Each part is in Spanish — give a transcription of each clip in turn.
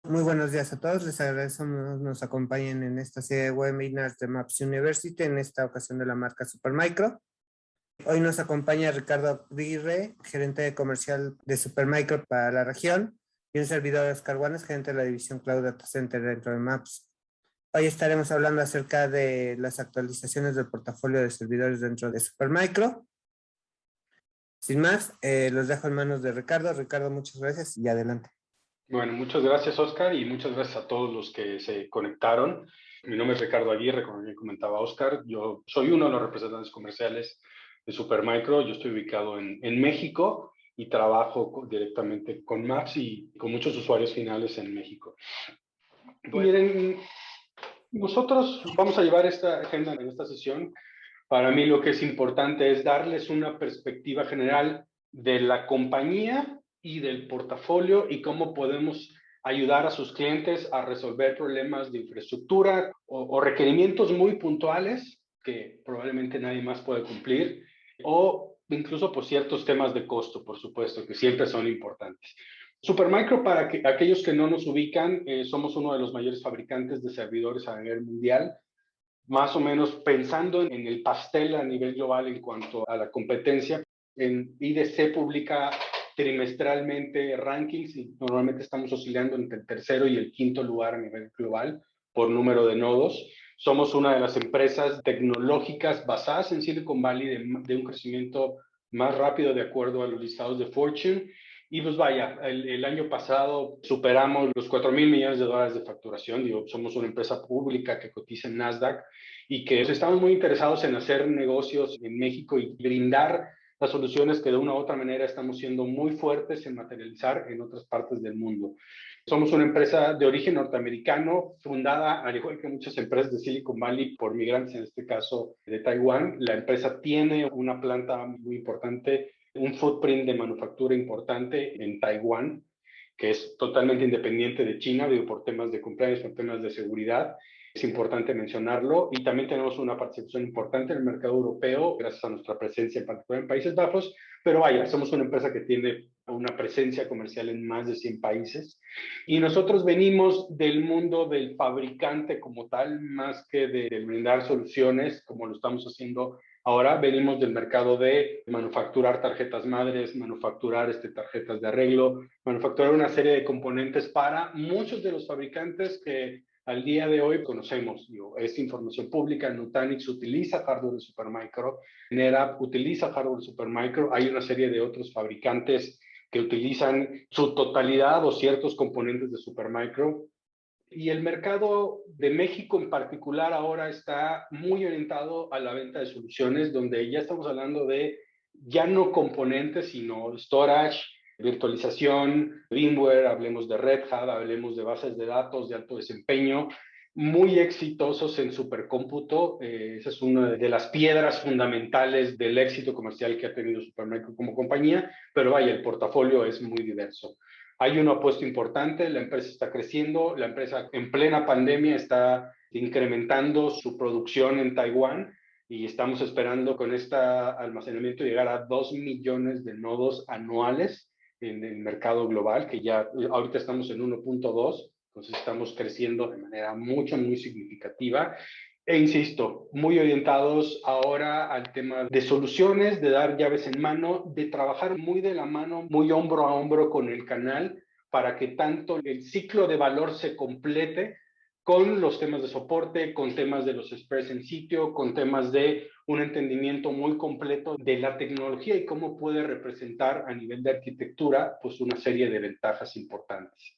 Muy buenos días a todos. Les agradecemos nos acompañen en esta serie de webinars de Maps University, en esta ocasión de la marca Supermicro. Hoy nos acompaña Ricardo Aguirre, gerente de comercial de Supermicro para la región, y un servidor, Oscar Guanes, gerente de la división Cloud Data Center dentro de Maps. Hoy estaremos hablando acerca de las actualizaciones del portafolio de servidores dentro de Supermicro. Sin más, los dejo en manos de Ricardo. Ricardo, muchas gracias y adelante. Bueno, muchas gracias, Oscar, y muchas gracias a todos los que se conectaron. Mi nombre es Ricardo Aguirre, como bien comentaba Oscar. Yo soy uno de los representantes comerciales de Supermicro. Yo estoy ubicado en México y trabajo directamente con Maps y con muchos usuarios finales en México. Miren, nosotros vamos a llevar esta agenda en esta sesión. Para mí lo que es importante es darles una perspectiva general de la compañía y del portafolio y cómo podemos ayudar a sus clientes a resolver problemas de infraestructura o requerimientos muy puntuales que probablemente nadie más puede cumplir, o incluso por ciertos temas de costo, por supuesto, que siempre son importantes. Supermicro, para aquellos que no nos ubican, somos uno de los mayores fabricantes de servidores a nivel mundial, más o menos pensando en el pastel a nivel global en cuanto a la competencia. En IDC publica trimestralmente rankings y normalmente estamos oscilando entre el tercero y el quinto lugar a nivel global por número de nodos. Somos una de las empresas tecnológicas basadas en Silicon Valley de un crecimiento más rápido de acuerdo a los listados de Fortune. Y pues vaya, el año pasado superamos los $4,000 millones de facturación. Digo, somos una empresa pública que cotiza en Nasdaq y que estamos muy interesados en hacer negocios en México y brindar las soluciones que de una u otra manera estamos siendo muy fuertes en materializar en otras partes del mundo. Somos una empresa de origen norteamericano, fundada, al igual que muchas empresas de Silicon Valley, por migrantes, en este caso de Taiwán. La empresa tiene una planta muy importante, un footprint de manufactura importante en Taiwán, que es totalmente independiente de China, digo, por temas de compliance, por temas de seguridad. Es importante mencionarlo. Y también tenemos una participación importante en el mercado europeo, gracias a nuestra presencia en particular en Países Bajos. Pero vaya, somos una empresa que tiene una presencia comercial en más de 100 países. Y nosotros venimos del mundo del fabricante como tal, más que de brindar soluciones, como lo estamos haciendo ahora. Venimos del mercado de manufacturar tarjetas madres, manufacturar tarjetas de arreglo, manufacturar una serie de componentes para muchos de los fabricantes que al día de hoy conocemos. Es información pública. Nutanix utiliza hardware de Supermicro, NetApp utiliza hardware de Supermicro. Hay una serie de otros fabricantes que utilizan su totalidad o ciertos componentes de Supermicro. Y el mercado de México en particular ahora está muy orientado a la venta de soluciones, donde ya estamos hablando de ya no componentes, sino storage, virtualización, VMware, hablemos de Red Hat, hablemos de bases de datos de alto desempeño, muy exitosos en supercómputo. Esa es una de las piedras fundamentales del éxito comercial que ha tenido Supermicro como compañía, pero vaya, el portafolio es muy diverso. Hay una apuesta importante, la empresa está creciendo, la empresa en plena pandemia está incrementando su producción en Taiwán y estamos esperando con este almacenamiento llegar a 2 millones de nodos anuales en el mercado global, que ya ahorita estamos en 1.2, entonces estamos creciendo de manera muy significativa. E insisto, muy orientados ahora al tema de soluciones, de dar llaves en mano, de trabajar muy de la mano, muy hombro a hombro con el canal, para que tanto el ciclo de valor se complete con los temas de soporte, con temas de los express en sitio, con temas de un entendimiento muy completo de la tecnología y cómo puede representar a nivel de arquitectura pues una serie de ventajas importantes.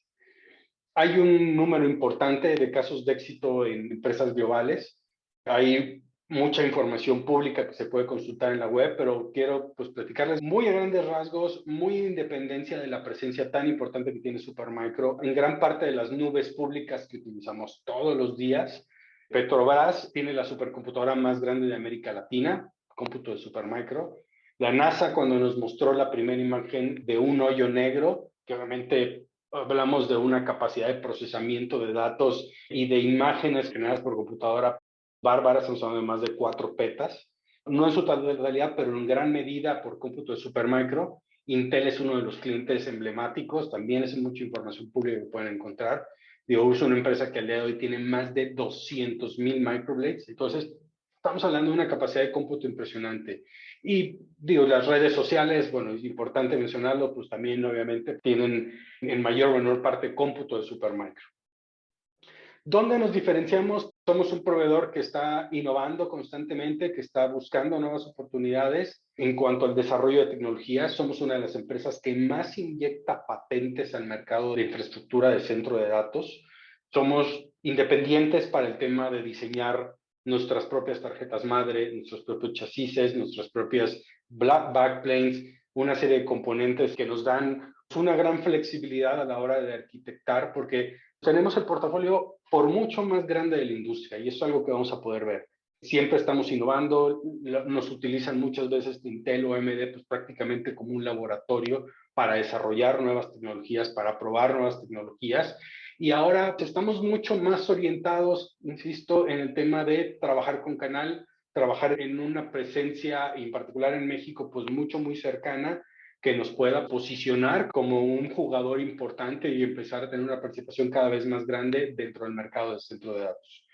Hay un número importante de casos de éxito en empresas globales. Hay mucha información pública que se puede consultar en la web, pero quiero pues platicarles muy a grandes rasgos, muy en independencia de la presencia tan importante que tiene Supermicro en gran parte de las nubes públicas que utilizamos todos los días. Petrobras tiene la supercomputadora más grande de América Latina, cómputo de Supermicro. La NASA, cuando nos mostró la primera imagen de un hoyo negro, que obviamente hablamos de una capacidad de procesamiento de datos y de imágenes generadas por computadora bárbaras, estamos hablando de más de 4 petas, no en su totalidad, pero en gran medida por cómputo de Supermicro. Intel es uno de los clientes emblemáticos, también es mucha información pública que pueden encontrar. Digo, es una empresa que al día de hoy tiene más de 200,000 microblades, entonces estamos hablando de una capacidad de cómputo impresionante. Y digo, las redes sociales, bueno, es importante mencionarlo, pues también obviamente tienen en mayor o menor parte cómputo de Supermicro. ¿Dónde nos diferenciamos? Somos un proveedor que está innovando constantemente, que está buscando nuevas oportunidades en cuanto al desarrollo de tecnologías. Somos una de las empresas que más inyecta patentes al mercado de infraestructura de centro de datos. Somos independientes para el tema de diseñar nuestras propias tarjetas madre, nuestros propios chasis, nuestras propias backplanes, una serie de componentes que nos dan una gran flexibilidad a la hora de arquitectar, porque tenemos el portafolio por mucho más grande de la industria y eso es algo que vamos a poder ver. Siempre estamos innovando, nos utilizan muchas veces Intel o AMD pues prácticamente como un laboratorio para desarrollar nuevas tecnologías, para probar nuevas tecnologías. Y ahora estamos mucho más orientados, insisto, en el tema de trabajar con canal, trabajar en una presencia, en particular en México, pues muy cercana, que nos pueda posicionar como un jugador importante y empezar a tener una participación cada vez más grande dentro del mercado del centro de datos.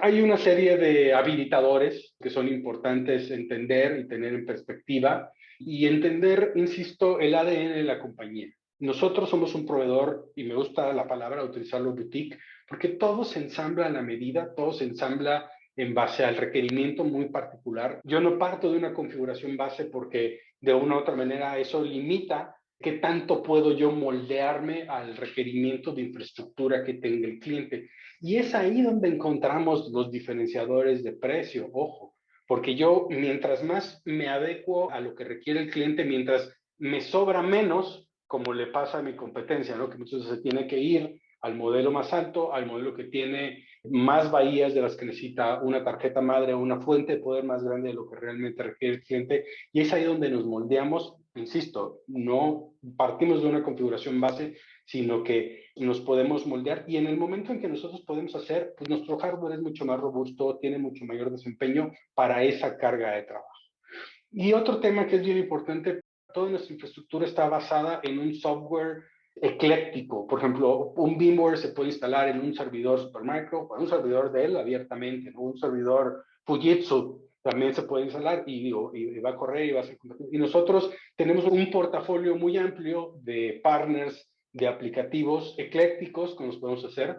Hay una serie de habilitadores que son importantes entender y tener en perspectiva y entender, insisto, el ADN de la compañía. Nosotros somos un proveedor, y me gusta la palabra utilizarlo boutique, porque todo se ensambla a la medida, todo se ensambla en base al requerimiento muy particular. Yo no parto de una configuración base porque de una u otra manera eso limita qué tanto puedo yo moldearme al requerimiento de infraestructura que tenga el cliente. Y es ahí donde encontramos los diferenciadores de precio, ojo, porque yo mientras más me adecuo a lo que requiere el cliente, mientras me sobra menos, como le pasa a mi competencia, ¿no? Que muchas veces se tiene que ir al modelo más alto, al modelo que tiene más bahías de las que necesita una tarjeta madre o una fuente de poder más grande de lo que realmente requiere el cliente. Y es ahí donde nos moldeamos, insisto, no partimos de una configuración base, sino que nos podemos moldear y en el momento en que nosotros podemos hacer, pues nuestro hardware es mucho más robusto, tiene mucho mayor desempeño para esa carga de trabajo. Y otro tema que es bien importante, toda nuestra infraestructura está basada en un software ecléctico. Por ejemplo, un VMware se puede instalar en un servidor Supermicro, o en un servidor Dell abiertamente, ¿no? Un servidor Fujitsu también se puede instalar y va a correr y va a ser compatible. Y nosotros tenemos un portafolio muy amplio de partners, de aplicativos eclécticos que nos podemos hacer.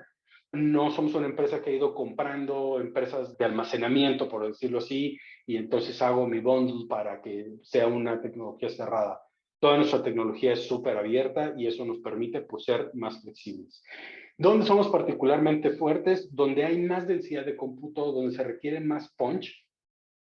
No somos una empresa que ha ido comprando empresas de almacenamiento, por decirlo así, y entonces hago mi bundle para que sea una tecnología cerrada. Toda nuestra tecnología es súper abierta y eso nos permite pues, ser más flexibles. ¿Dónde somos particularmente fuertes? Donde hay más densidad de cómputo, donde se requiere más punch.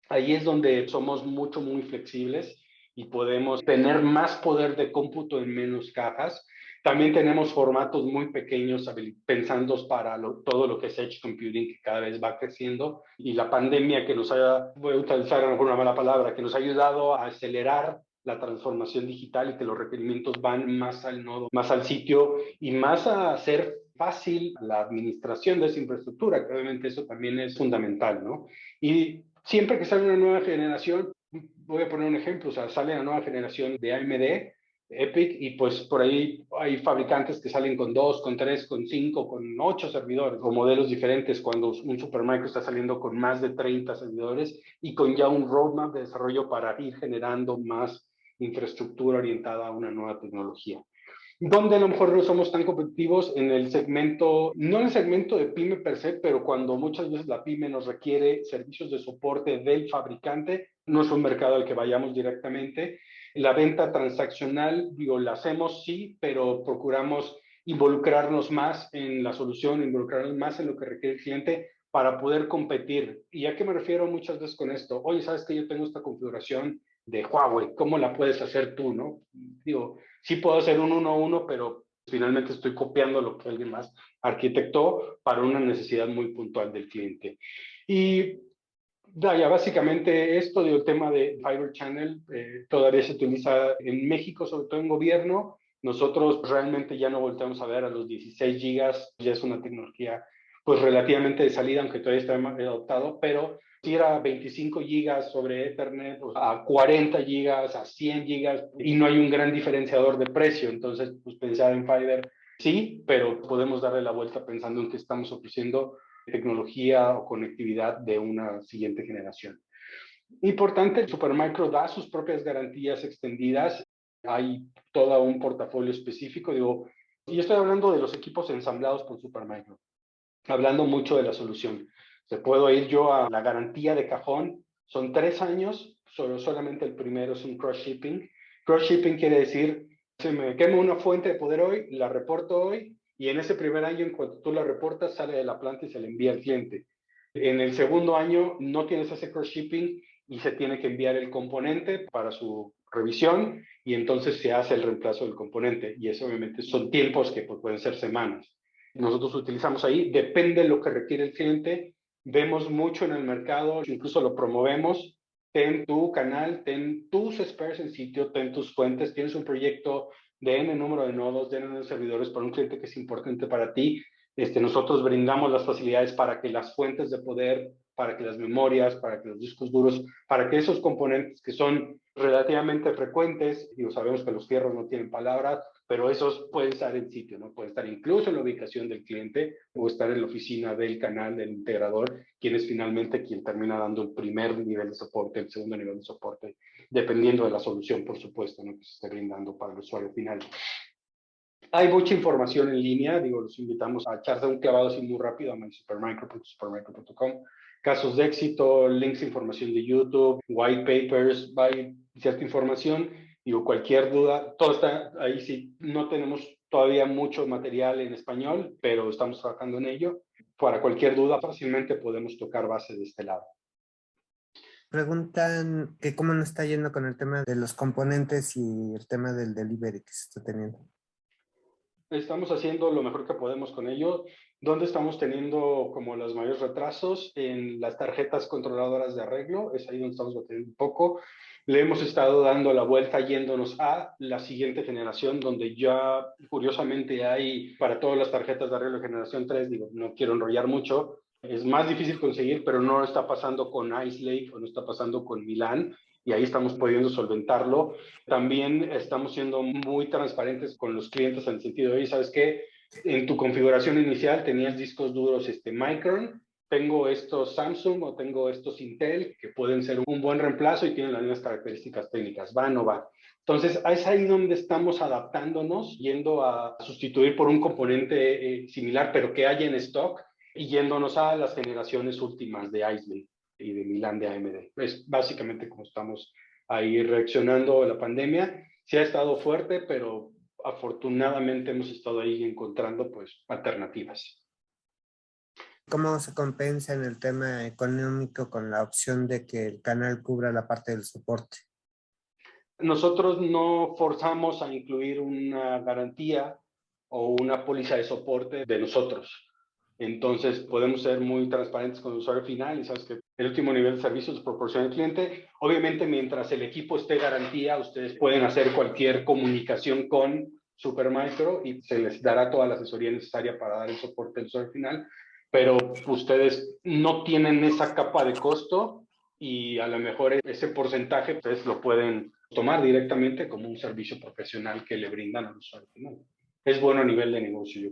Ahí es donde somos muy flexibles y podemos tener más poder de cómputo en menos cajas. También tenemos formatos muy pequeños pensando para todo lo que es Edge Computing, que cada vez va creciendo. Y la pandemia que nos haya, voy a utilizar alguna mala palabra, que nos ha ayudado a acelerar la transformación digital y que los requerimientos van más al nodo, más al sitio y más a hacer fácil la administración de esa infraestructura, que obviamente eso también es fundamental, ¿no? Y siempre que sale una nueva generación, voy a poner un ejemplo, o sea, sale la nueva generación de AMD, Epic, y pues por ahí hay fabricantes que salen con 2, con 3, con 5, con 8 servidores o modelos diferentes, cuando un Supermicro está saliendo con más de 30 servidores y con ya un roadmap de desarrollo para ir generando más infraestructura orientada a una nueva tecnología. Donde a lo mejor no somos tan competitivos en el segmento, no en el segmento de pyme per se, pero cuando muchas veces la pyme nos requiere servicios de soporte del fabricante, no es un mercado al que vayamos directamente. La venta transaccional, digo, la hacemos sí, pero procuramos involucrarnos más en la solución, involucrarnos más en lo que requiere el cliente para poder competir. ¿Y a qué me refiero muchas veces con esto? Oye, ¿sabes que yo tengo esta configuración de Huawei? ¿Cómo la puedes hacer tú, no? Digo, sí puedo hacer un 1 a 1, pero finalmente estoy copiando lo que alguien más arquitectó para una necesidad muy puntual del cliente. Y ya básicamente esto del tema de Fiber Channel todavía se utiliza en México, sobre todo en gobierno. Nosotros realmente ya no volteamos a ver a los 16 gigas, ya es una tecnología pues relativamente de salida, aunque todavía está adoptado, pero si era 25 gigas sobre Ethernet, pues, a 40 gigas, a 100 gigas, y no hay un gran diferenciador de precio. Entonces, pues pensar en Fiverr, sí, pero podemos darle la vuelta pensando en que estamos ofreciendo tecnología o conectividad de una siguiente generación. Importante, Supermicro da sus propias garantías extendidas. Hay todo un portafolio específico, digo, y estoy hablando de los equipos ensamblados por Supermicro, hablando mucho de la solución. Se puedo ir yo a la garantía de cajón, son 3 años, solamente el primero es un cross shipping. Cross shipping quiere decir, se me quema una fuente de poder hoy, la reporto hoy, y en ese primer año, en cuanto tú la reportas, sale de la planta y se le envía al cliente. En el segundo año no tienes ese cross shipping y se tiene que enviar el componente para su revisión y entonces se hace el reemplazo del componente. Y eso obviamente son tiempos que pues, pueden ser semanas. Nosotros utilizamos ahí, depende de lo que requiere el cliente. Vemos mucho en el mercado, incluso lo promovemos. Ten tu canal, ten tus spares en sitio, ten tus fuentes. Tienes un proyecto de N número de nodos, de N servidores para un cliente que es importante para ti. Nosotros brindamos las facilidades para que las fuentes de poder, para que las memorias, para que los discos duros, para que esos componentes que son relativamente frecuentes, y sabemos que los fierros no tienen palabras, pero esos pueden estar en sitio, ¿no? Pueden estar incluso en la ubicación del cliente o estar en la oficina del canal, del integrador, quien es finalmente quien termina dando el primer nivel de soporte, el segundo nivel de soporte, dependiendo de la solución, por supuesto, ¿no? Que se esté brindando para el usuario final. Hay mucha información en línea, digo, los invitamos a echarse un clavado así muy rápido a mysupermicro.supermicro.com. Casos de éxito, links de información de YouTube, white papers, hay cierta información. Digo, cualquier duda, todo está ahí. Sí, no tenemos todavía mucho material en español, pero estamos trabajando en ello. Para cualquier duda, fácilmente podemos tocar base de este lado. Preguntan que cómo nos está yendo con el tema de los componentes y el tema del delivery que se está teniendo. Estamos haciendo lo mejor que podemos con ello. ¿Dónde estamos teniendo como los mayores retrasos? En las tarjetas controladoras de arreglo, es ahí donde estamos batallando un poco. Le hemos estado dando la vuelta yéndonos a la siguiente generación, donde ya curiosamente hay para todas las tarjetas de arreglo de generación 3, digo, no quiero enrollar mucho, es más difícil conseguir, pero no está pasando con Ice Lake o no está pasando con Milan, y ahí estamos pudiendo solventarlo. También estamos siendo muy transparentes con los clientes en el sentido de, oye, ¿sabes qué? En tu configuración inicial tenías discos duros Micron, tengo estos Samsung o tengo estos Intel que pueden ser un buen reemplazo y tienen las mismas características técnicas, ¿va o no va? Entonces, es ahí donde estamos adaptándonos, yendo a sustituir por un componente similar, pero que haya en stock, y yéndonos a las generaciones últimas de Ice Lake y de Milan de AMD. Es básicamente como estamos ahí reaccionando a la pandemia. Sí ha estado fuerte, pero afortunadamente hemos estado ahí encontrando pues alternativas. ¿Cómo se compensa en el tema económico con la opción de que el canal cubra la parte del soporte? Nosotros no forzamos a incluir una garantía o una póliza de soporte de nosotros. Entonces podemos ser muy transparentes con el usuario final y sabes que el último nivel de servicio es proporciona al cliente. Obviamente mientras el equipo esté garantía, ustedes pueden hacer cualquier comunicación con Supermicro y se les dará toda la asesoría necesaria para dar el soporte al usuario final, pero ustedes no tienen esa capa de costo y a lo mejor ese porcentaje ustedes lo pueden tomar directamente como un servicio profesional que le brindan al usuario final. Es bueno a nivel de negocio.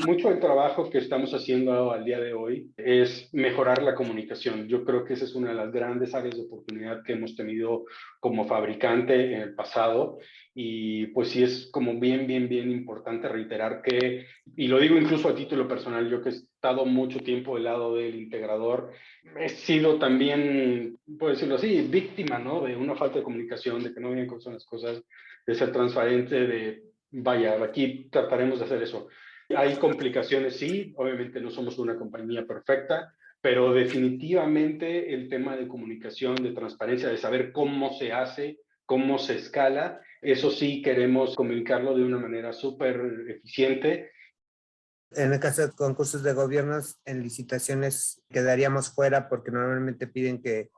Mucho del trabajo que estamos haciendo al día de hoy es mejorar la comunicación. Yo creo que esa es una de las grandes áreas de oportunidad que hemos tenido como fabricante en el pasado y pues sí es como bien importante reiterar que, y lo digo incluso a título personal, yo que he estado mucho tiempo del lado del integrador, he sido también, puedo decirlo así, víctima, ¿no? De una falta de comunicación, de que no vienen cómo son las cosas, de ser transparente, de, vaya, aquí trataremos de hacer eso. Hay complicaciones, sí, obviamente no somos una compañía perfecta, pero definitivamente el tema de comunicación, de transparencia, de saber cómo se hace, cómo se escala, eso sí queremos comunicarlo de una manera súper eficiente. En el caso de concursos de gobiernos, en licitaciones quedaríamos fuera porque normalmente piden que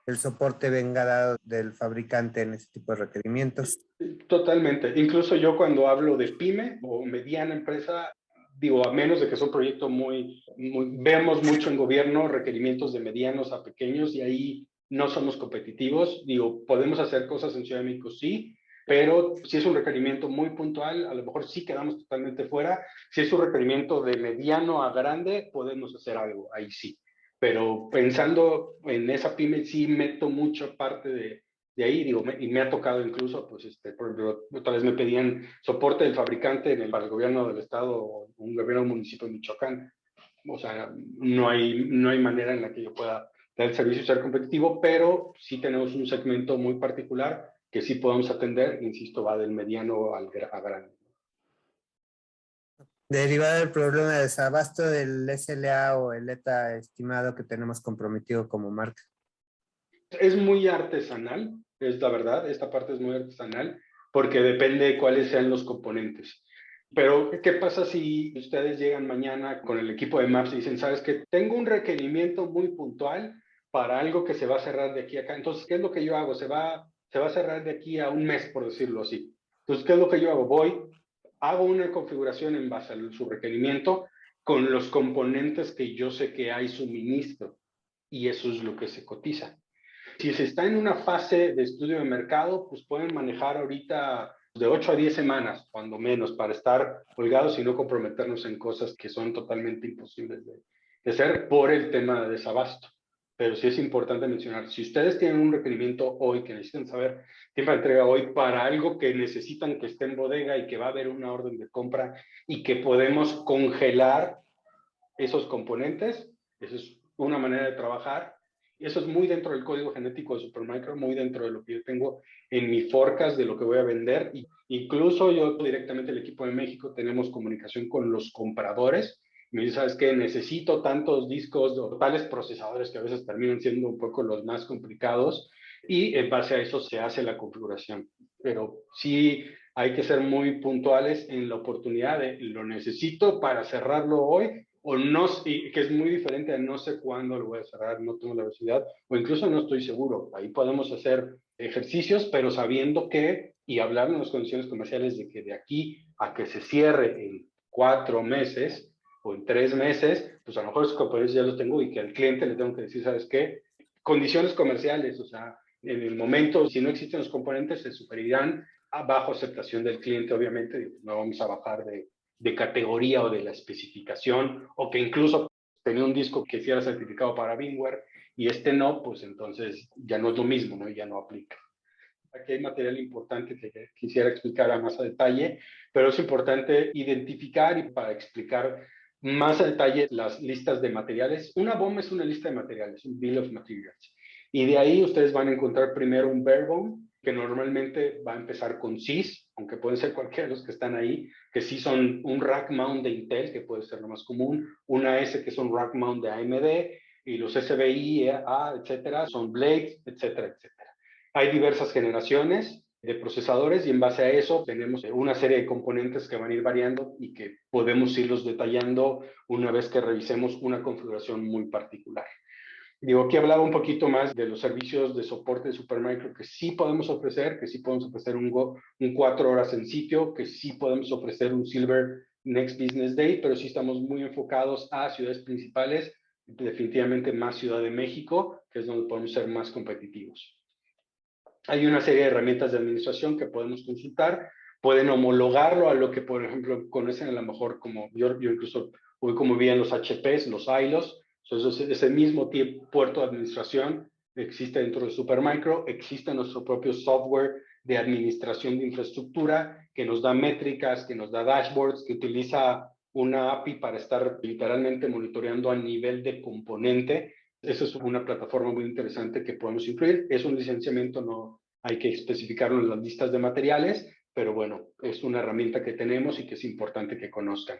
el soporte venga dado del fabricante en ese tipo de requerimientos. Totalmente. Incluso yo cuando hablo de pyme o mediana empresa, digo, a menos de que sea un proyecto vemos mucho en gobierno requerimientos de medianos a pequeños y ahí no somos competitivos. Digo, podemos hacer cosas en Ciudad de México, sí, pero si es un requerimiento muy puntual, a lo mejor sí quedamos totalmente fuera. Si es un requerimiento de mediano a grande, podemos hacer algo, ahí sí. Pero pensando en esa pyme, sí meto mucha parte de ahí, digo, y me ha tocado incluso, pues, por ejemplo, otra vez me pedían soporte del fabricante para el gobierno del estado o un gobierno del municipio de Michoacán. O sea, no hay manera en la que yo pueda dar el servicio y ser competitivo, pero sí tenemos un segmento muy particular que sí podemos atender, insisto, va del mediano a grande. Derivado del problema de desabasto del SLA o el ETA estimado que tenemos comprometido como marca. Es muy artesanal, es la verdad, esta parte es muy artesanal, porque depende de cuáles sean los componentes. Pero, ¿qué pasa si ustedes llegan mañana con el equipo de Maps y dicen, sabes que tengo un requerimiento muy puntual para algo que se va a cerrar de aquí a acá? Entonces, ¿qué es lo que yo hago? Se va a cerrar de aquí a un mes, por decirlo así. Entonces, ¿qué es lo que yo hago? Hago una configuración en base a su requerimiento con los componentes que yo sé que hay suministro, y eso es lo que se cotiza. Si se está en una fase de estudio de mercado, pues pueden manejar ahorita de 8 a 10 semanas, cuando menos, para estar holgados y no comprometernos en cosas que son totalmente imposibles de hacer por el tema de desabasto. Pero sí es importante mencionar, si ustedes tienen un requerimiento hoy que necesitan saber tiempo de entrega hoy para algo que necesitan que esté en bodega y que va a haber una orden de compra y que podemos congelar esos componentes, esa es una manera de trabajar. Y eso es muy dentro del código genético de Supermicro, muy dentro de lo que yo tengo en mi forecast de lo que voy a vender. Y incluso yo directamente, el equipo de México, tenemos comunicación con los compradores. Me dice, ¿sabes qué? Necesito tantos discos o tales procesadores que a veces terminan siendo un poco los más complicados. Y en base a eso se hace la configuración. Pero sí hay que ser muy puntuales en la oportunidad de lo necesito para cerrarlo hoy o no, y que es muy diferente a no sé cuándo lo voy a cerrar, no tengo la velocidad, o incluso no estoy seguro. Ahí podemos hacer ejercicios, pero sabiendo que, y hablar en las condiciones comerciales de que de aquí a que se cierre en 4 meses o en 3 meses, pues a lo mejor esos componentes ya los tengo y que al cliente le tengo que decir, ¿sabes qué? Condiciones comerciales, o sea, en el momento, si no existen los componentes, se superirán bajo aceptación del cliente, obviamente, no vamos a bajar de categoría o de la especificación, o que incluso tenía un disco que hiciera certificado para VMware y este no, pues entonces ya no es lo mismo, ¿no? Ya no aplica. Aquí hay material importante que quisiera explicar a más a detalle, pero es importante identificar y para explicar más a detalle las listas de materiales. Una BOM es una lista de materiales, un Bill of Materials. Y de ahí ustedes van a encontrar primero un bare bone, que normalmente va a empezar con CIS, aunque pueden ser cualquiera de los que están ahí, que sí son un rack mount de Intel, que puede ser lo más común, una S que son rack mount de AMD, y los SBI, A, etcétera, son Blades, etcétera, etcétera. Hay diversas generaciones de procesadores y en base a eso tenemos una serie de componentes que van a ir variando y que podemos irlos detallando una vez que revisemos una configuración muy particular. Digo, aquí hablaba un poquito más de los servicios de soporte de Supermicro que sí podemos ofrecer, que sí podemos ofrecer un 4 horas en sitio, que sí podemos ofrecer un Silver Next Business Day, pero sí estamos muy enfocados a ciudades principales, definitivamente más Ciudad de México, que es donde podemos ser más competitivos. Hay una serie de herramientas de administración que podemos consultar, pueden homologarlo a lo que, por ejemplo, conocen a lo mejor como, yo incluso voy como bien los HPs, los ILOs, entonces ese mismo puerto de administración existe dentro de Supermicro, existe nuestro propio software de administración de infraestructura que nos da métricas, que nos da dashboards, que utiliza una API para estar literalmente monitoreando a nivel de componente. Esa es una plataforma muy interesante que podemos incluir. Es un licenciamiento, no hay que especificarlo en las listas de materiales, pero bueno, es una herramienta que tenemos y que es importante que conozcan.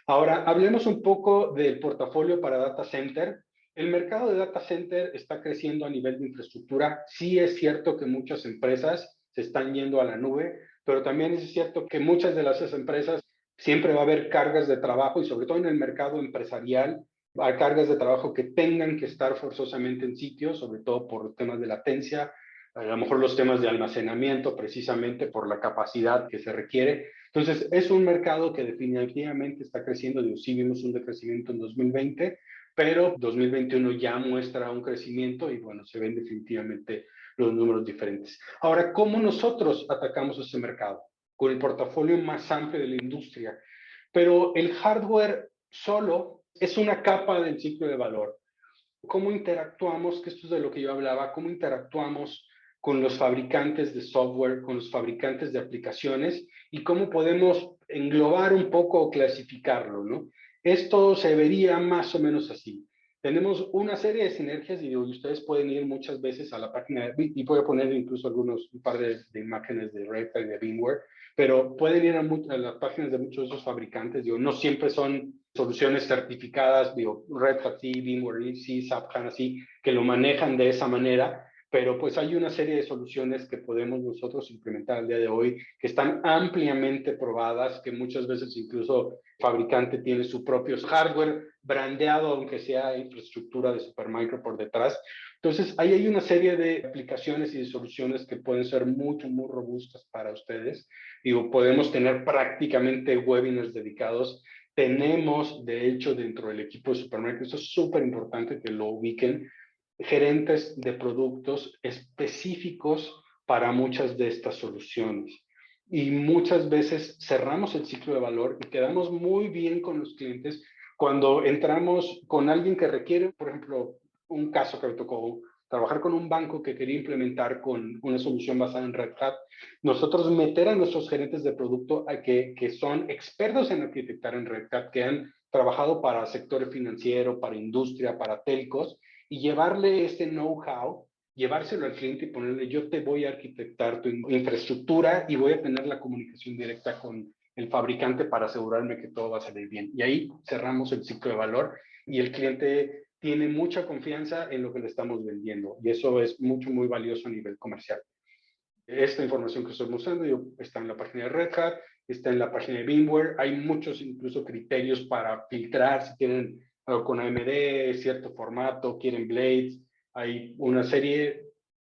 Ahora, hablemos un poco del portafolio para data center. El mercado de data center está creciendo a nivel de infraestructura. Sí es cierto que muchas empresas se están yendo a la nube, pero también es cierto que muchas de las empresas siempre va a haber cargas de trabajo y sobre todo en el mercado empresarial hay cargas de trabajo que tengan que estar forzosamente en sitio, sobre todo por temas de latencia, a lo mejor los temas de almacenamiento, precisamente por la capacidad que se requiere. Entonces, es un mercado que definitivamente está creciendo. Digo, sí vimos un decrecimiento en 2020, pero 2021 ya muestra un crecimiento y bueno, se ven definitivamente los números diferentes. Ahora, ¿cómo nosotros atacamos ese mercado? Con el portafolio más amplio de la industria. Pero el hardware solo es una capa del ciclo de valor. ¿Cómo interactuamos? Que esto es de lo que yo hablaba, ¿cómo interactuamos con los fabricantes de software, con los fabricantes de aplicaciones y cómo podemos englobar un poco o clasificarlo, ¿no? Esto se vería más o menos así. Tenemos una serie de sinergias y ustedes pueden ir muchas veces a la página y voy a poner incluso un par de imágenes de Red Hat y de VMware, pero pueden ir a las páginas de muchos de esos fabricantes. Digo, no siempre son soluciones certificadas, digo, Red Hat sí, VMware sí, SAP HANA sí, que lo manejan de esa manera, pero pues hay una serie de soluciones que podemos nosotros implementar al día de hoy que están ampliamente probadas, que muchas veces incluso el fabricante tiene su propio hardware brandeado, aunque sea infraestructura de Supermicro por detrás. Entonces, ahí hay una serie de aplicaciones y de soluciones que pueden ser mucho, muy robustas para ustedes. Digo, podemos tener prácticamente webinars dedicados. Tenemos, de hecho, dentro del equipo de Supermicro, esto es súper importante que lo ubiquen, gerentes de productos específicos para muchas de estas soluciones. Y muchas veces cerramos el ciclo de valor y quedamos muy bien con los clientes cuando entramos con alguien que requiere, por ejemplo, un caso que me tocó trabajar con un banco que quería implementar con una solución basada en Red Hat, nosotros meter a nuestros gerentes de producto a que son expertos en arquitectar en Red Hat, que han trabajado para sector financiero, para industria, para telcos, y llevarle ese know-how, llevárselo al cliente y ponerle, yo te voy a arquitectar tu infraestructura y voy a tener la comunicación directa con el fabricante para asegurarme que todo va a salir bien. Y ahí cerramos el ciclo de valor y el cliente tiene mucha confianza en lo que le estamos vendiendo y eso es muy valioso a nivel comercial. Esta información que estoy mostrando está en la página de Red Hat, está en la página de VMware, hay muchos incluso criterios para filtrar si tienen algo con AMD, cierto formato, quieren Blades, hay una serie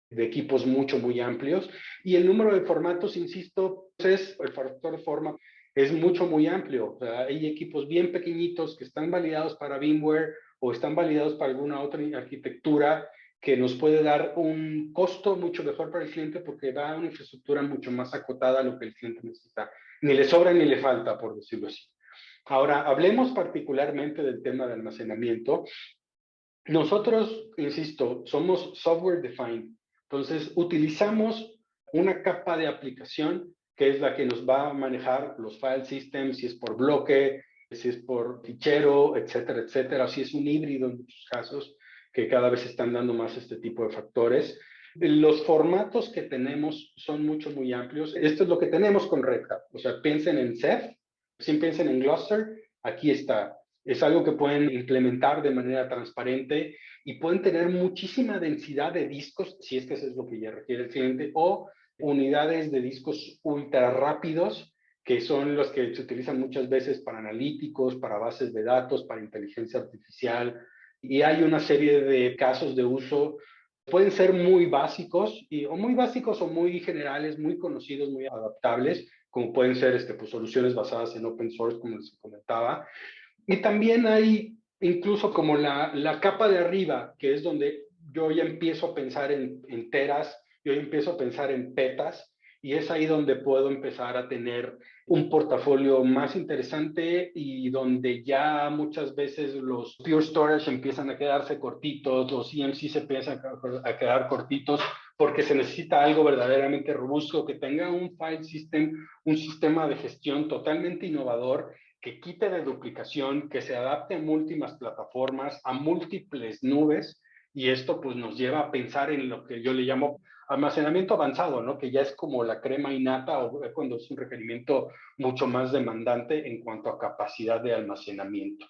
de equipos muy amplios y el número de formatos, insisto, el factor de forma es muy amplio. O sea, hay equipos bien pequeñitos que están validados para VMware o están validados para alguna otra arquitectura que nos puede dar un costo mucho mejor para el cliente porque da una infraestructura mucho más acotada a lo que el cliente necesita. Ni le sobra ni le falta, por decirlo así. Ahora, hablemos particularmente del tema de almacenamiento. Nosotros, insisto, somos software defined. Entonces, utilizamos una capa de aplicación que es la que nos va a manejar los file systems, si es por bloque, si es por fichero, etcétera, o si es un híbrido en muchos casos, que cada vez están dando más este tipo de factores. Los formatos que tenemos son muy amplios. Esto es lo que tenemos con Red Hat. O sea, piensen en Ceph, si piensen en Gluster, aquí está. Es algo que pueden implementar de manera transparente y pueden tener muchísima densidad de discos, si es que eso es lo que ya requiere el cliente, o unidades de discos ultra rápidos, que son los que se utilizan muchas veces para analíticos, para bases de datos, para inteligencia artificial. Y hay una serie de casos de uso. Pueden ser muy básicos, o muy generales, muy conocidos, muy adaptables, como pueden ser pues, soluciones basadas en open source, como les comentaba. Y también hay incluso como la capa de arriba, que es donde yo ya empiezo a pensar en teras, yo ya empiezo a pensar en petas, y es ahí donde puedo empezar a tener un portafolio más interesante y donde ya muchas veces los pure storage empiezan a quedarse cortitos, los EMC se empiezan a quedar cortitos, porque se necesita algo verdaderamente robusto, que tenga un file system, un sistema de gestión totalmente innovador, que quite de duplicación, que se adapte a múltiples plataformas, a múltiples nubes, y esto pues nos lleva a pensar en lo que yo le llamo almacenamiento avanzado, ¿no? Que ya es como la crema innata o cuando es un requerimiento mucho más demandante en cuanto a capacidad de almacenamiento.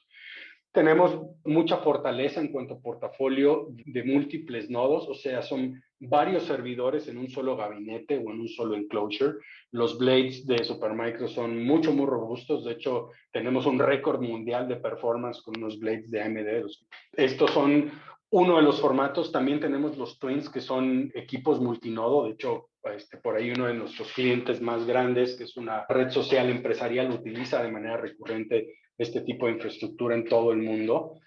Tenemos mucha fortaleza en cuanto a portafolio de múltiples nodos, o sea, son varios servidores en un solo gabinete o en un solo enclosure. Los blades de Supermicro son muy robustos. De hecho, tenemos un récord mundial de performance con unos blades de AMD. Estos son uno de los formatos. También tenemos los Twins, que son equipos multinodo. De hecho, por ahí uno de nuestros clientes más grandes, que es una red social empresarial, utiliza de manera recurrente este tipo de infraestructura en todo el mundo.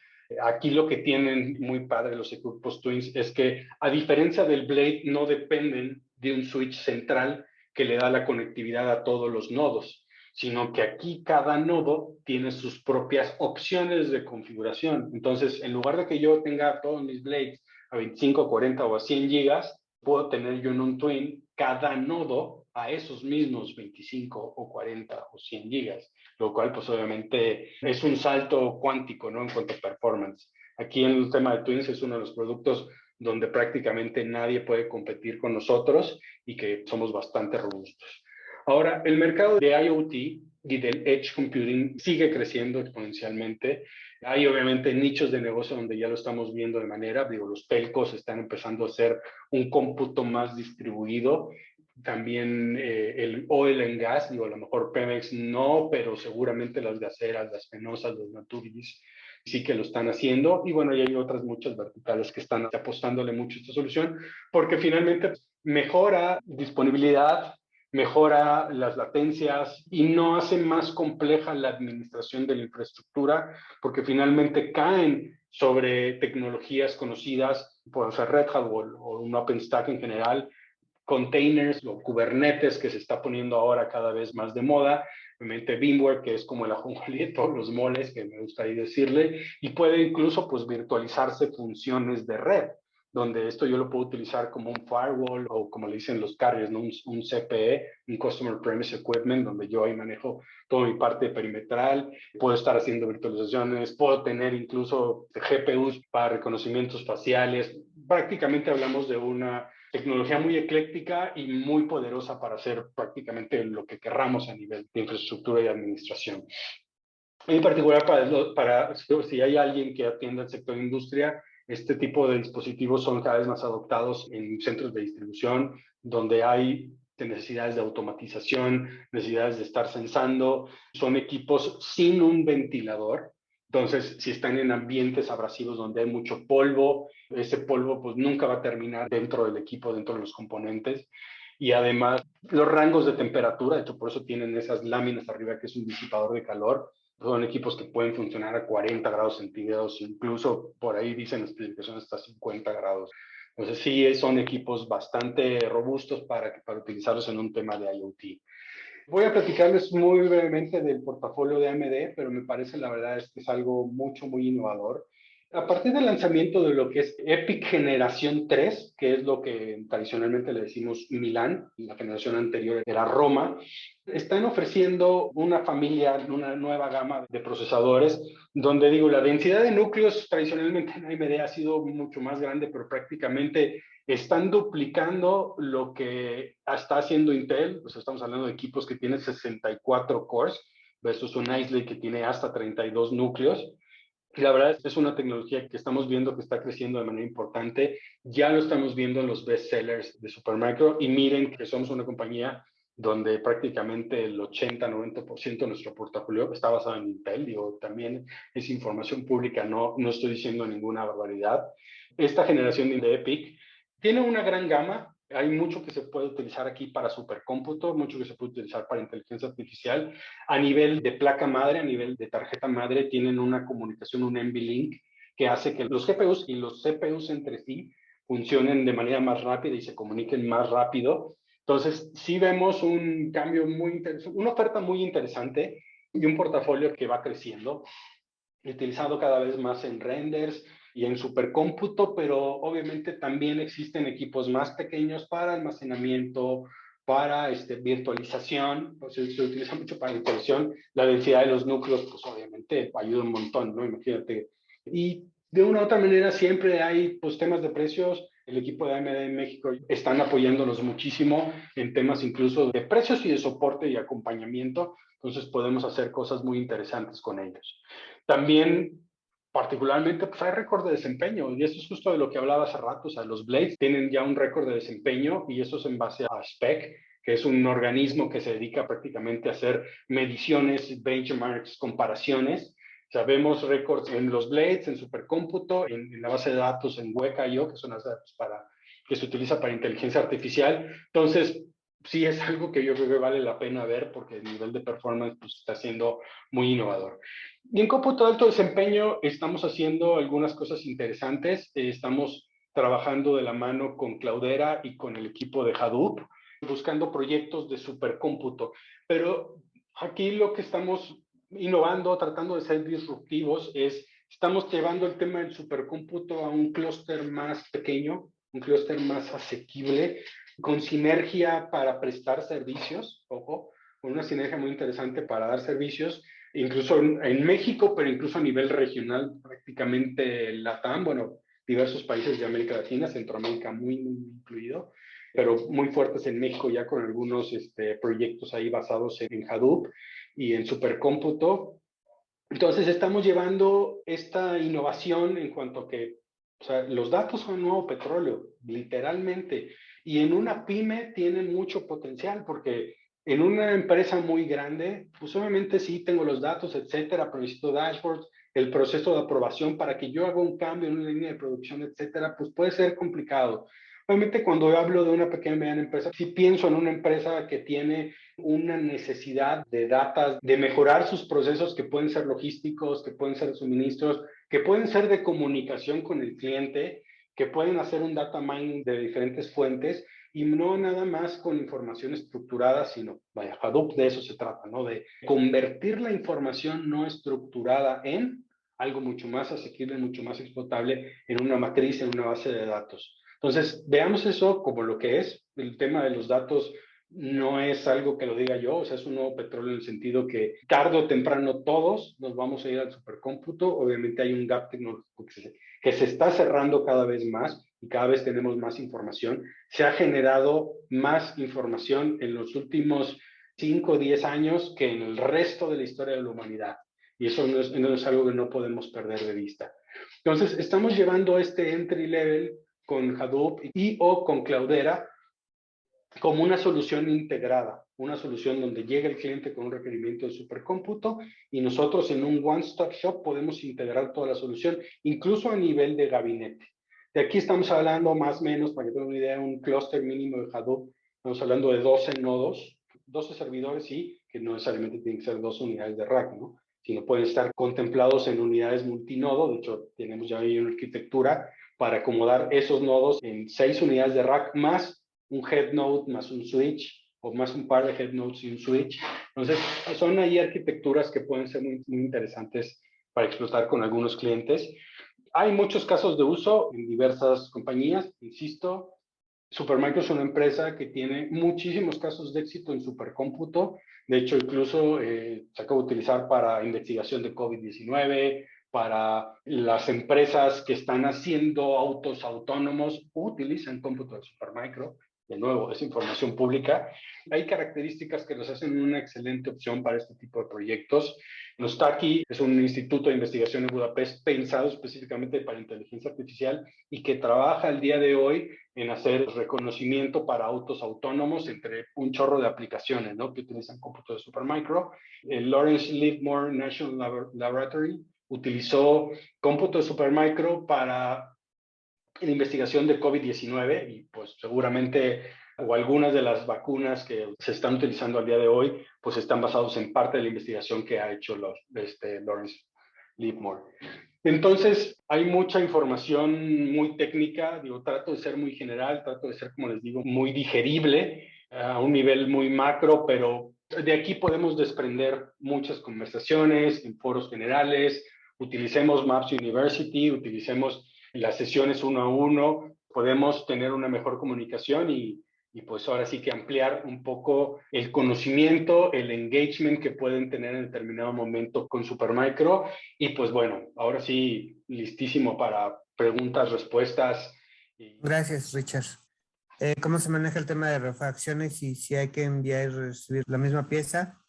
Aquí lo que tienen muy padre los equipos Twins es que, a diferencia del Blade, no dependen de un switch central que le da la conectividad a todos los nodos, sino que aquí cada nodo tiene sus propias opciones de configuración. Entonces, en lugar de que yo tenga todos mis Blades a 25, 40 o a 100 gigas, puedo tener yo en un Twin cada nodo a esos mismos 25 o 40 o 100 gigas, lo cual pues obviamente es un salto cuántico, ¿no? En cuanto a performance. Aquí en el tema de Twins es uno de los productos donde prácticamente nadie puede competir con nosotros y que somos bastante robustos. Ahora, el mercado de IoT y del Edge Computing sigue creciendo exponencialmente. Hay obviamente nichos de negocio donde ya lo estamos viendo de manera, los telcos están empezando a hacer un cómputo más distribuido. También el oil and gas, a lo mejor Pemex no, pero seguramente las gaseras, las penosas, los naturgis, sí que lo están haciendo. Y bueno, y hay otras muchas verticales que están apostándole mucho a esta solución, porque finalmente mejora disponibilidad, mejora las latencias y no hace más compleja la administración de la infraestructura, porque finalmente caen sobre tecnologías conocidas, puede ser Red Hat o un OpenStack en general, containers o Kubernetes, que se está poniendo ahora cada vez más de moda, obviamente VMware, que es como el ajonjolí de todos los moles, que me gustaría decirle, y puede incluso pues virtualizarse funciones de red, donde esto yo lo puedo utilizar como un firewall o como le dicen los carriers, ¿no? un CPE, un Customer Premise Equipment, donde yo ahí manejo toda mi parte perimetral, puedo estar haciendo virtualizaciones, puedo tener incluso GPUs para reconocimientos faciales. Prácticamente hablamos de una tecnología muy ecléctica y muy poderosa para hacer prácticamente lo que querramos a nivel de infraestructura y administración. En particular, para si hay alguien que atienda el sector de industria, este tipo de dispositivos son cada vez más adoptados en centros de distribución, donde hay necesidades de automatización, necesidades de estar sensando. Son equipos sin un ventilador. Entonces, si están en ambientes abrasivos donde hay mucho polvo, ese polvo pues nunca va a terminar dentro del equipo, dentro de los componentes. Y además, los rangos de temperatura, de hecho, por eso tienen esas láminas arriba, que es un disipador de calor. Son equipos que pueden funcionar a 40 grados centígrados, incluso por ahí dicen las especificaciones hasta 50 grados. Entonces sí, son equipos bastante robustos para utilizarlos en un tema de IoT. Voy a platicarles muy brevemente del portafolio de AMD, pero me parece la verdad es que es algo muy innovador. A partir del lanzamiento de lo que es EPYC Generación 3, que es lo que tradicionalmente le decimos Milán, la generación anterior era Roma, están ofreciendo una familia, una nueva gama de procesadores, donde la densidad de núcleos tradicionalmente en AMD ha sido mucho más grande, pero prácticamente están duplicando lo que está haciendo Intel. Pues estamos hablando de equipos que tienen 64 cores versus un Ice Lake que tiene hasta 32 núcleos. Y la verdad es una tecnología que estamos viendo que está creciendo de manera importante. Ya lo estamos viendo en los best sellers de Supermicro, y miren que somos una compañía donde prácticamente el 80-90% de nuestro portafolio está basado en Intel. También es información pública, no estoy diciendo ninguna barbaridad. Esta generación de EPYC tiene una gran gama. Hay mucho que se puede utilizar aquí para supercómputo, mucho que se puede utilizar para inteligencia artificial. A nivel de placa madre, a nivel de tarjeta madre, tienen una comunicación, un NVLink, que hace que los GPUs y los CPUs entre sí funcionen de manera más rápida y se comuniquen más rápido. Entonces, sí vemos un cambio muy interesante, una oferta muy interesante y un portafolio que va creciendo, utilizado cada vez más en renders y en supercómputo, pero obviamente también existen equipos más pequeños para almacenamiento, para virtualización. Pues se utiliza mucho para virtualización. La densidad de los núcleos, pues obviamente ayuda un montón, ¿no? Imagínate. Y de una u otra manera siempre hay pues temas de precios. El equipo de AMD en México están apoyándonos muchísimo en temas incluso de precios y de soporte y acompañamiento. Entonces podemos hacer cosas muy interesantes con ellos. También, particularmente, pues hay récord de desempeño, y eso es justo de lo que hablaba hace rato. O sea, los Blades tienen ya un récord de desempeño, y eso es en base a SPEC, que es un organismo que se dedica prácticamente a hacer mediciones, benchmarks, comparaciones, Sabemos récords en los blades, en supercómputo, en la base de datos en Weka.io, que son las datos que se utiliza para inteligencia artificial. Entonces, sí es algo que yo creo que vale la pena ver porque el nivel de performance pues, está siendo muy innovador. Y en cómputo de alto desempeño estamos haciendo algunas cosas interesantes. Estamos trabajando de la mano con Cloudera y con el equipo de Hadoop, buscando proyectos de supercómputo. Pero aquí lo que estamos innovando, tratando de ser disruptivos, estamos llevando el tema del supercómputo a un clúster más pequeño, un clúster más asequible, con sinergia para prestar servicios, ojo, con una sinergia muy interesante para dar servicios, incluso en México, pero incluso a nivel regional, prácticamente LATAM, bueno, diversos países de América Latina, Centroamérica muy incluido, pero muy fuertes en México ya con algunos proyectos ahí basados en Hadoop y en supercómputo. Entonces estamos llevando esta innovación en cuanto a que o sea, los datos son nuevo petróleo, literalmente, y en una pyme tienen mucho potencial porque en una empresa muy grande, pues obviamente sí tengo los datos, etcétera, pero necesito dashboards, el proceso de aprobación para que yo haga un cambio en una línea de producción, etcétera, pues puede ser complicado. Obviamente cuando yo hablo de una pequeña y mediana empresa, sí pienso en una empresa que tiene una necesidad de datos, de mejorar sus procesos que pueden ser logísticos, que pueden ser suministros, que pueden ser de comunicación con el cliente, que pueden hacer un data mining de diferentes fuentes y no nada más con información estructurada, sino, vaya, Hadoop de eso se trata, ¿no? De convertir la información no estructurada en algo mucho más asequible, mucho más explotable en una matriz, en una base de datos. Entonces, veamos eso como lo que es. El tema de los datos no es algo que lo diga yo, o sea, es un nuevo petróleo en el sentido que tarde o temprano todos nos vamos a ir al supercómputo. Obviamente hay un gap tecnológico que se está cerrando cada vez más y cada vez tenemos más información. Se ha generado más información en los últimos 5 o 10 años que en el resto de la historia de la humanidad. Y eso no es algo que no podemos perder de vista. Entonces, estamos llevando este entry level con Hadoop y o con Cloudera como una solución integrada, una solución donde llega el cliente con un requerimiento de supercómputo y nosotros en un one-stop shop podemos integrar toda la solución, incluso a nivel de gabinete. De aquí estamos hablando más o menos, para que tengan una idea, un clúster mínimo de Hadoop, estamos hablando de 12 nodos, 12 servidores, sí, que no necesariamente tienen que ser 2 unidades de rack, ¿no? Sino pueden estar contemplados en unidades multinodo. De hecho, tenemos ya ahí una arquitectura para acomodar esos nodos en 6 unidades de rack más un head node más un switch o más un par de head nodes y un switch. Entonces, son ahí arquitecturas que pueden ser muy interesantes para explotar con algunos clientes. Hay muchos casos de uso en diversas compañías, insisto. Supermicro es una empresa que tiene muchísimos casos de éxito en supercómputo. De hecho, incluso se acaba de utilizar para investigación de COVID-19, para las empresas que están haciendo autos autónomos, utilizan cómputo de Supermicro. De nuevo, es información pública. Hay características que nos hacen una excelente opción para este tipo de proyectos. Nostaki es un instituto de investigación en Budapest pensado específicamente para inteligencia artificial y que trabaja el día de hoy en hacer reconocimiento para autos autónomos entre un chorro de aplicaciones, ¿no? Que utilizan cómputo de Supermicro. El Lawrence Livermore National Laboratory utilizó cómputo de Supermicro para la investigación de COVID-19 y pues seguramente o algunas de las vacunas que se están utilizando al día de hoy pues están basados en parte de la investigación que ha hecho Lawrence Livermore. Entonces, hay mucha información muy técnica, digo, trato de ser muy general, trato de ser, como les digo, muy digerible a un nivel muy macro, pero de aquí podemos desprender muchas conversaciones en foros generales, utilicemos Maps University, utilicemos las sesiones uno a uno, podemos tener una mejor comunicación y pues ahora sí que ampliar un poco el conocimiento, el engagement que pueden tener en determinado momento con Supermicro. Y pues bueno, ahora sí, listísimo para preguntas, respuestas. Gracias, Richard. ¿Cómo se maneja el tema de refacciones y si hay que enviar y recibir la misma pieza?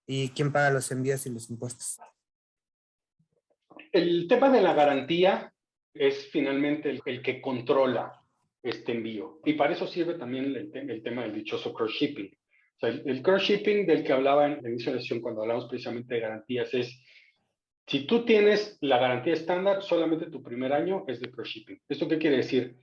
¿Y quién paga los envíos y los impuestos? El tema de la garantía es finalmente el que controla este envío. Y para eso sirve también el tema del dichoso cross shipping. O sea, el cross shipping del que hablaba en la inicio de la sesión cuando hablamos precisamente de garantías es Si tú tienes la garantía estándar, solamente tu primer año es de cross-shipping. ¿Esto qué quiere decir?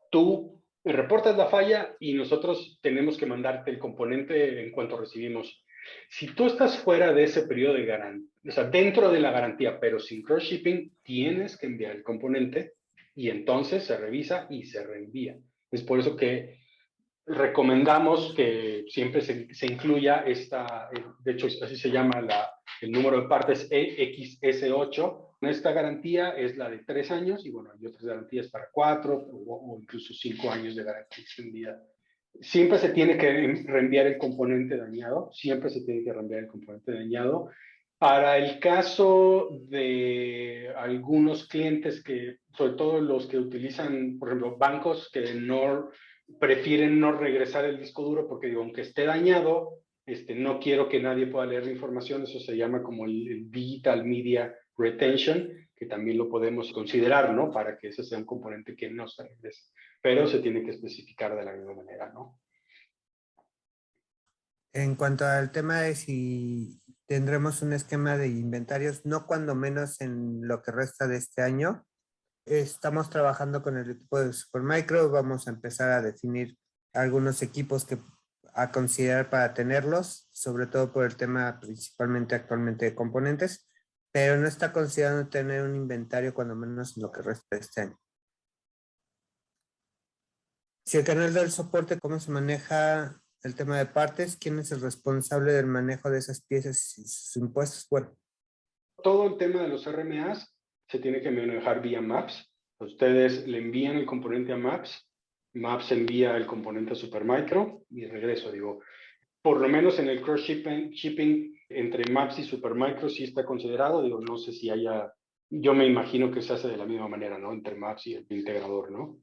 Tú reportas la falla y nosotros tenemos que mandarte el componente en cuanto recibimos. Si tú estás fuera de ese periodo de garantía, o sea, dentro de la garantía, pero sin cross-shipping, tienes que enviar el componente y entonces se revisa y se reenvía. Es por eso que recomendamos que siempre se incluya de hecho así se llama el número de partes EXS8. Esta garantía es la de 3 años y bueno, hay otras garantías para 4 o incluso 5 años de garantía extendida. Siempre se tiene que reenviar el componente dañado, siempre se tiene que reenviar el componente dañado. Para el caso de algunos clientes que, sobre todo los que utilizan, por ejemplo, bancos que no prefieren no regresar el disco duro porque digo, aunque esté dañado, no quiero que nadie pueda leer la información, eso se llama como el Digital Media Retention, que también lo podemos considerar, ¿no? Para que ese sea un componente que no se regrese, pero se tiene que especificar de la misma manera, ¿no? En cuanto al tema de si tendremos un esquema de inventarios, no cuando menos en lo que resta de este año. Estamos trabajando con el equipo de Supermicro, vamos a empezar a definir algunos equipos a considerar para tenerlos, sobre todo por el tema principalmente actualmente de componentes, pero no está considerando tener un inventario cuando menos en lo que resta de este año. Si el canal del soporte, ¿cómo se maneja el tema de partes? ¿Quién es el responsable del manejo de esas piezas y sus impuestos? Bueno, todo el tema de los RMAs se tiene que manejar vía Maps. Ustedes le envían el componente a Maps, Maps envía el componente a Supermicro y regreso, digo, por lo menos en el cross-shipping entre Maps y Supermicro sí está considerado, digo, no sé si haya, yo me imagino que se hace de la misma manera, ¿no? Entre Maps y el integrador, ¿no?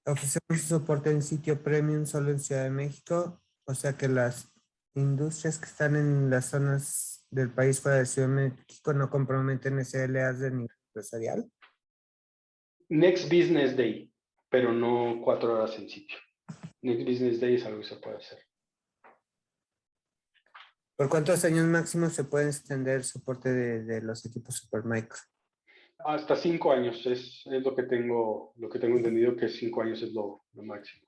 ofrecemos soporte en sitio premium solo en Ciudad de México, o sea que las industrias que están en las zonas del país fuera de Ciudad de México no comprometen SLAs de nivel empresarial. Next Business Day, pero no 4 horas en sitio. Next Business Day es algo que se puede hacer. ¿Por cuántos años máximo se puede extender el soporte de los equipos Supermicro? Hasta 5 años es lo que tengo entendido que 5 años es lo máximo.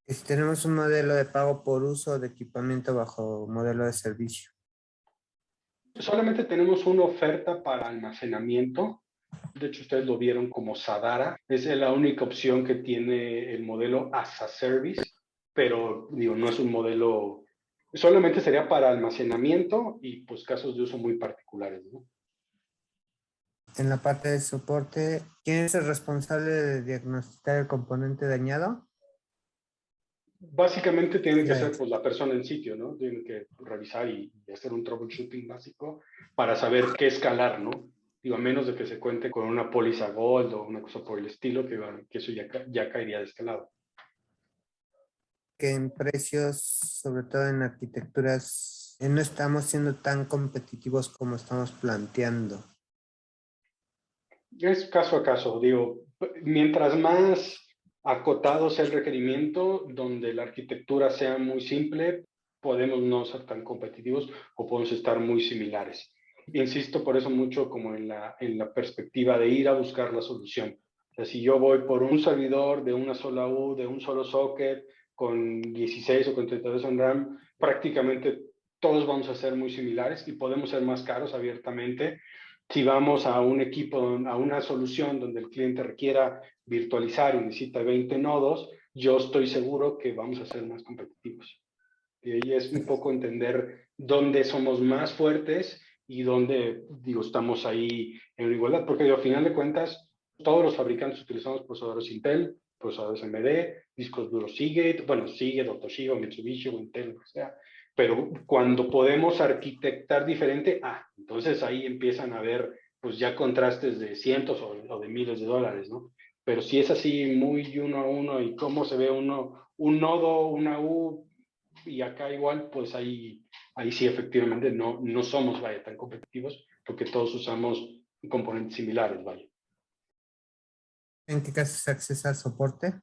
Y si tenemos un modelo de pago por uso de equipamiento bajo modelo de servicio. Solamente tenemos una oferta para almacenamiento. De hecho, ustedes lo vieron como Sadara. Es la única opción que tiene el modelo as a service, pero digo, no es un modelo, solamente sería para almacenamiento y pues casos de uso muy particulares, ¿no? En la parte de soporte, ¿quién es el responsable de diagnosticar el componente dañado? Básicamente tiene que ser pues, la persona en sitio, ¿no? Tiene que revisar y hacer un troubleshooting básico para saber qué escalar, ¿no? Digo, a menos de que se cuente con una póliza Gold o una cosa por el estilo, que eso ya caería de escalado. Que en precios, sobre todo en arquitecturas, no estamos siendo tan competitivos como estamos planteando. Es caso a caso, digo, mientras más acotado sea el requerimiento, donde la arquitectura sea muy simple, podemos no ser tan competitivos o podemos estar muy similares. Insisto por eso mucho como en la perspectiva de ir a buscar la solución. O sea, si yo voy por un servidor de una sola U, de un solo socket, con 16 o con 32 en RAM, prácticamente todos vamos a ser muy similares y podemos ser más caros abiertamente. Si vamos a un equipo, a una solución donde el cliente requiera virtualizar y necesita 20 nodos, yo estoy seguro que vamos a ser más competitivos. Y ahí es un poco entender dónde somos más fuertes y dónde, digo, estamos ahí en igualdad, porque digo, al final de cuentas, todos los fabricantes utilizamos procesadores Intel, procesadores AMD, discos duros Seagate, bueno, Seagate, o Toshiba, Mitsubishi, o Intel, lo que sea, pero cuando podemos arquitectar diferente, entonces ahí empiezan a haber pues ya contrastes de cientos o de miles de dólares, ¿no? Pero si es así muy uno a uno y cómo se ve un nodo, una U, y acá igual, pues ahí sí efectivamente no somos, vaya, tan competitivos porque todos usamos componentes similares, vaya. ¿En qué caso se accesa al soporte?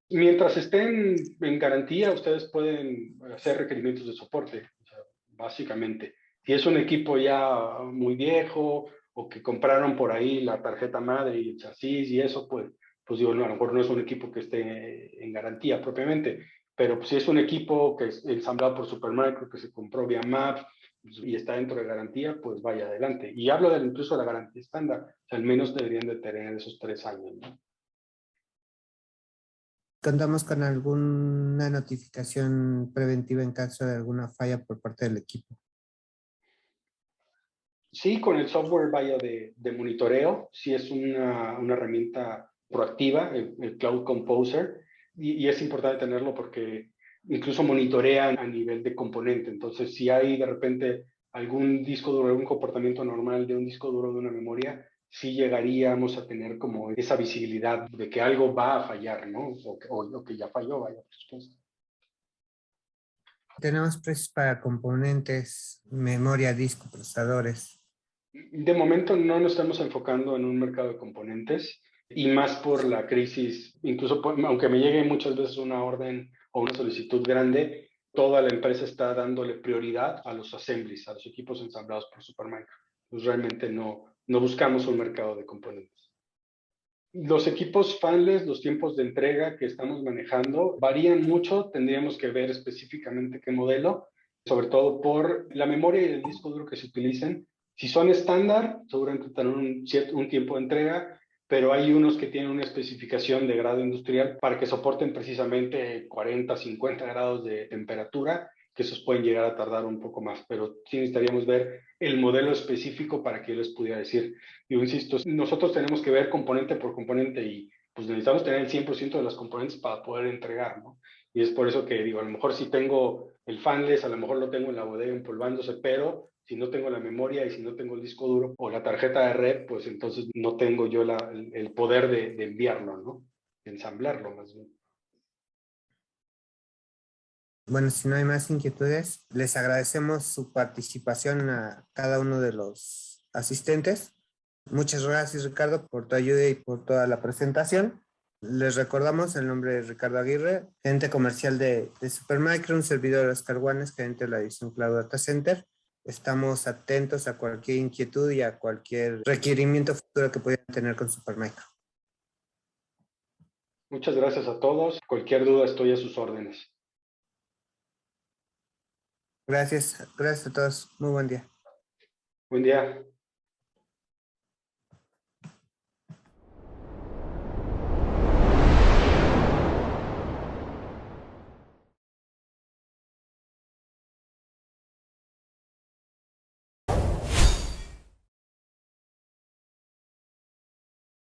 Mientras estén en garantía, ustedes pueden hacer requerimientos de soporte. O sea, básicamente. Si es un equipo ya muy viejo o que compraron por ahí la tarjeta madre y el chasis y eso, pues digo, no, a lo mejor no es un equipo que esté en garantía propiamente, pero pues, si es un equipo que es ensamblado por Supermicro, que se compró vía Maps y está dentro de garantía, pues vaya adelante. Y hablo incluso de la garantía estándar, o sea, al menos deberían de tener esos 3 años, ¿no? ¿Contamos con alguna notificación preventiva en caso de alguna falla por parte del equipo? Sí, con el software vaya de monitoreo, sí es una herramienta proactiva, el Cloud Composer, y es importante tenerlo porque incluso monitorea a nivel de componente. Entonces, si hay de repente algún disco duro, algún comportamiento normal de un disco duro de una memoria, sí llegaríamos a tener como esa visibilidad de que algo va a fallar, ¿no? O que ya falló, vaya, por supuesto. Tenemos precios para componentes, memoria, disco, procesadores. De momento no nos estamos enfocando en un mercado de componentes y más por la crisis, incluso aunque me llegue muchas veces una orden o una solicitud grande, toda la empresa está dándole prioridad a los assemblies, a los equipos ensamblados por Supermicro. Pues realmente no buscamos un mercado de componentes. Los equipos fanless, los tiempos de entrega que estamos manejando varían mucho, tendríamos que ver específicamente qué modelo, sobre todo por la memoria y el disco duro que se utilicen. Si son estándar, seguramente tendrán un tiempo de entrega, pero hay unos que tienen una especificación de grado industrial para que soporten precisamente 40, 50 grados de temperatura, que esos pueden llegar a tardar un poco más, pero sí necesitaríamos ver el modelo específico para que yo les pudiera decir. Yo insisto, nosotros tenemos que ver componente por componente y pues necesitamos tener el 100% de las componentes para poder entregar, ¿no? Y es por eso que digo, a lo mejor si tengo el fanless, a lo mejor lo tengo en la bodega empolvándose, pero si no tengo la memoria y si no tengo el disco duro o la tarjeta de red, pues entonces no tengo yo el poder de enviarlo, ¿no? De ensamblarlo más bien. Bueno, si no hay más inquietudes, les agradecemos su participación a cada uno de los asistentes. Muchas gracias, Ricardo, por tu ayuda y por toda la presentación. Les recordamos el nombre de Ricardo Aguirre, gerente comercial de Supermicro, un servidor de Oscar Guanes, gerente de la división Cloud Data Center. Estamos atentos a cualquier inquietud y a cualquier requerimiento futuro que puedan tener con Supermicro. Muchas gracias a todos. Cualquier duda estoy a sus órdenes. Gracias a todos. Muy buen día. Buen día.